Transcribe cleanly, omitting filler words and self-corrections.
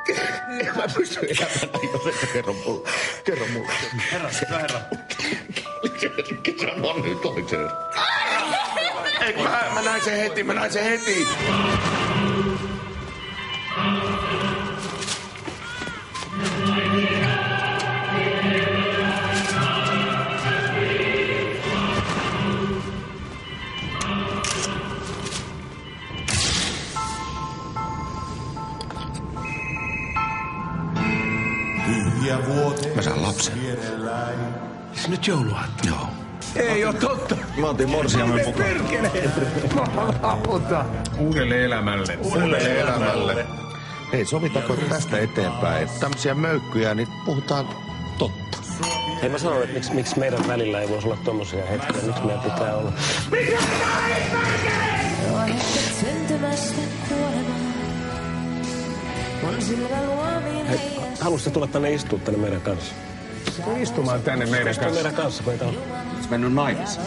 En mä pysty elämään, jos et kerro mulle. Kerro mulle. Herra. Sano nyt oikein. Eikö mä näin sen heti. Mä saan lapsen. Se nyt jouluaatto. Joo. Ei oo totta. Mä otin morsiamen mukaan. Perkele. Uudelle elämälle. Hei, sovitaanko tästä eteenpäin, että tämmöisiä möykkyjä, niin puhutaan totta. Hei, mä sanon, että miksi meidän välillä ei voisi olla tommosia hetkiä. Miksi meidän pitää olla? Mikä perkele? Hei, haluaisitte tulla tänne istua tänne meidän kanssa? Istumaan tänne meidän kanssa. Meidän kanssa, kun ei täällä. Mennyt naimisiin.